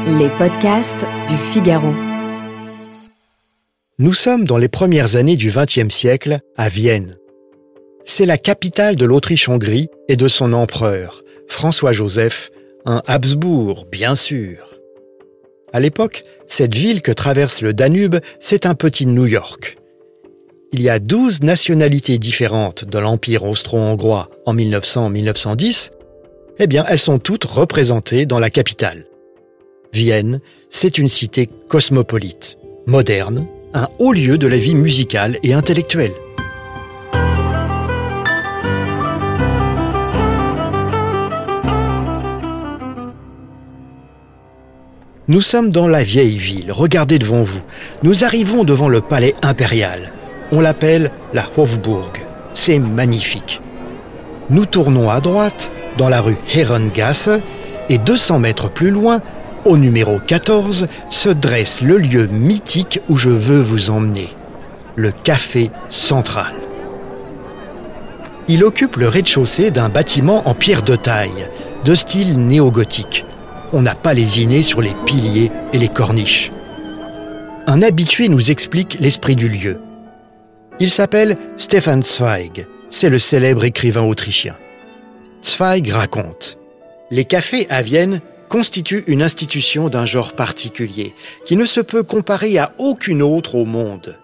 Les podcasts du Figaro. Nous sommes dans les premières années du XXe siècle à Vienne. C'est la capitale de l'Autriche-Hongrie et de son empereur, François-Joseph, un Habsbourg, bien sûr. À l'époque, cette ville que traverse le Danube, c'est un petit New York. Il y a 12 nationalités différentes de l'Empire austro-hongrois en 1900-1910. Eh bien, elles sont toutes représentées dans la capitale. Vienne, c'est une cité cosmopolite, moderne, un haut lieu de la vie musicale et intellectuelle. Nous sommes dans la vieille ville, regardez devant vous. Nous arrivons devant le palais impérial. On l'appelle la Hofburg. C'est magnifique. Nous tournons à droite, dans la rue Herrengasse, et 200 mètres plus loin, au numéro 14, se dresse le lieu mythique où je veux vous emmener, le Café Central. Il occupe le rez-de-chaussée d'un bâtiment en pierre de taille, de style néo-gothique. On n'a pas lésiné sur les piliers et les corniches. Un habitué nous explique l'esprit du lieu. Il s'appelle Stefan Zweig, c'est le célèbre écrivain autrichien. Zweig raconte « Les cafés à Vienne constituent une institution d'un genre particulier, qui ne se peut comparer à aucune autre au monde.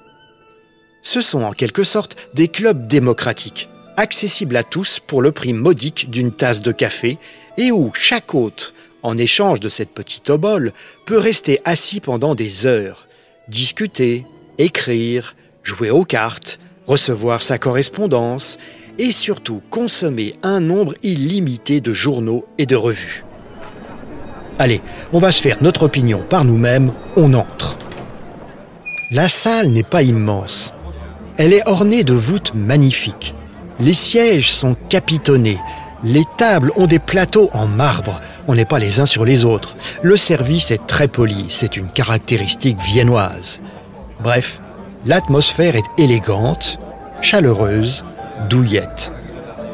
Ce sont en quelque sorte des clubs démocratiques, accessibles à tous pour le prix modique d'une tasse de café, et où chaque hôte, en échange de cette petite obole, peut rester assis pendant des heures, discuter, écrire, jouer aux cartes, recevoir sa correspondance et surtout consommer un nombre illimité de journaux et de revues. Allez, on va se faire notre opinion par nous-mêmes, on entre. La salle n'est pas immense. Elle est ornée de voûtes magnifiques. Les sièges sont capitonnés. Les tables ont des plateaux en marbre. On n'est pas les uns sur les autres. Le service est très poli. C'est une caractéristique viennoise. Bref, l'atmosphère est élégante, chaleureuse, douillette.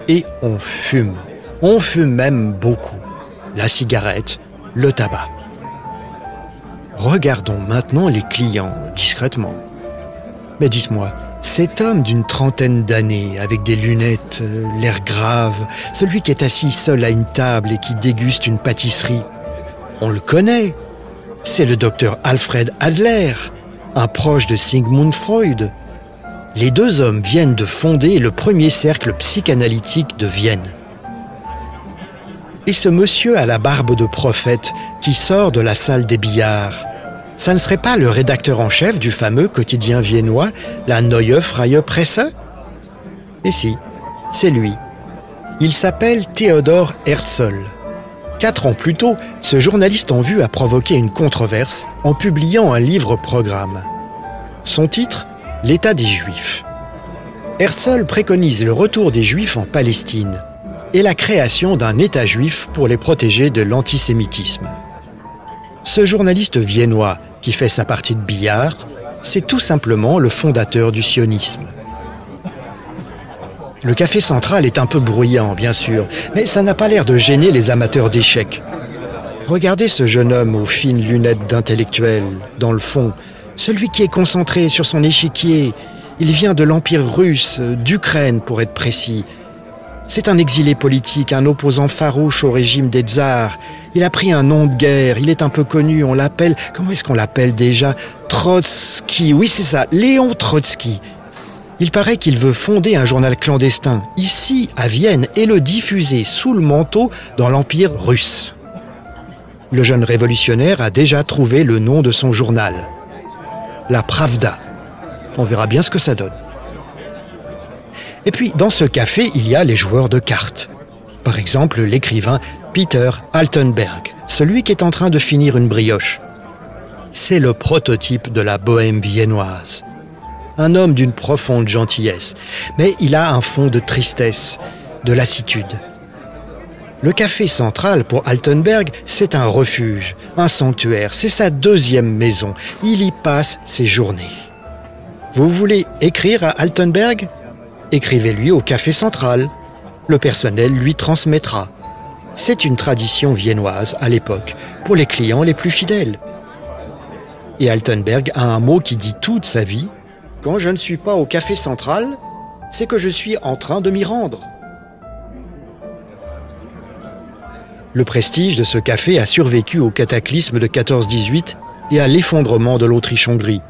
Et on fume. On fume même beaucoup. La cigarette, le tabac. Regardons maintenant les clients, discrètement. Mais dites-moi, cet homme d'une trentaine d'années, avec des lunettes, l'air grave, celui qui est assis seul à une table et qui déguste une pâtisserie, on le connaît. C'est le docteur Alfred Adler, un proche de Sigmund Freud. Les deux hommes viennent de fonder le premier cercle psychanalytique de Vienne. Et ce monsieur à la barbe de prophète qui sort de la salle des billards, ça ne serait pas le rédacteur en chef du fameux quotidien viennois, la Neue Freie Presse? Et si, c'est lui. Il s'appelle Theodor Herzl. 4 ans plus tôt, ce journaliste en vue a provoqué une controverse en publiant un livre-programme. Son titre, L'État des Juifs. Herzl préconise le retour des Juifs en Palestine et la création d'un État juif pour les protéger de l'antisémitisme. Ce journaliste viennois qui fait sa partie de billard, c'est tout simplement le fondateur du sionisme. Le Café Central est un peu bruyant, bien sûr, mais ça n'a pas l'air de gêner les amateurs d'échecs. Regardez ce jeune homme aux fines lunettes d'intellectuel, dans le fond, celui qui est concentré sur son échiquier. Il vient de l'Empire russe, d'Ukraine pour être précis. C'est un exilé politique, un opposant farouche au régime des tsars. Il a pris un nom de guerre, il est un peu connu, on l'appelle... Comment est-ce qu'on l'appelle déjà? Trotsky, oui c'est ça, Léon Trotsky. Il paraît qu'il veut fonder un journal clandestin, ici, à Vienne, et le diffuser sous le manteau dans l'Empire russe. Le jeune révolutionnaire a déjà trouvé le nom de son journal. La Pravda. On verra bien ce que ça donne. Et puis, dans ce café, il y a les joueurs de cartes. Par exemple, l'écrivain Peter Altenberg, celui qui est en train de finir une brioche. C'est le prototype de la bohème viennoise. Un homme d'une profonde gentillesse, mais il a un fond de tristesse, de lassitude. Le Café Central, pour Altenberg, c'est un refuge, un sanctuaire, c'est sa deuxième maison. Il y passe ses journées. Vous voulez écrire à Altenberg ? Écrivez-lui au Café Central. Le personnel lui transmettra. C'est une tradition viennoise à l'époque, pour les clients les plus fidèles. Et Altenberg a un mot qui dit toute sa vie. Quand je ne suis pas au Café Central, c'est que je suis en train de m'y rendre. Le prestige de ce café a survécu au cataclysme de 14-18 et à l'effondrement de l'Autriche-Hongrie.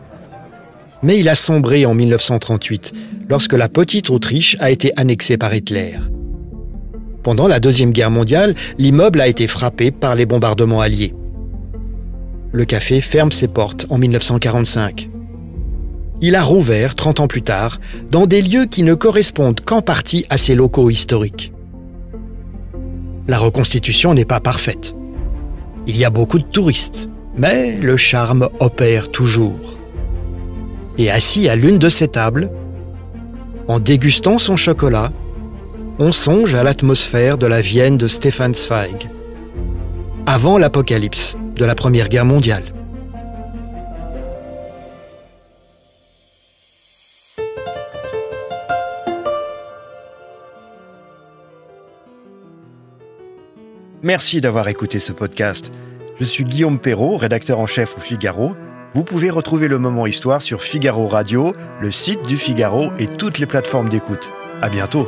Mais il a sombré en 1938, lorsque la petite Autriche a été annexée par Hitler. Pendant la Deuxième Guerre mondiale, l'immeuble a été frappé par les bombardements alliés. Le café ferme ses portes en 1945. Il a rouvert 30 ans plus tard, dans des lieux qui ne correspondent qu'en partie à ses locaux historiques. La reconstitution n'est pas parfaite. Il y a beaucoup de touristes, mais le charme opère toujours. Et assis à l'une de ces tables, en dégustant son chocolat, on songe à l'atmosphère de la Vienne de Stefan Zweig, avant l'apocalypse de la Première Guerre mondiale. Merci d'avoir écouté ce podcast. Je suis Guillaume Perrault, rédacteur en chef au Figaro. Vous pouvez retrouver le Moment Histoire sur Figaro Radio, le site du Figaro et toutes les plateformes d'écoute. À bientôt.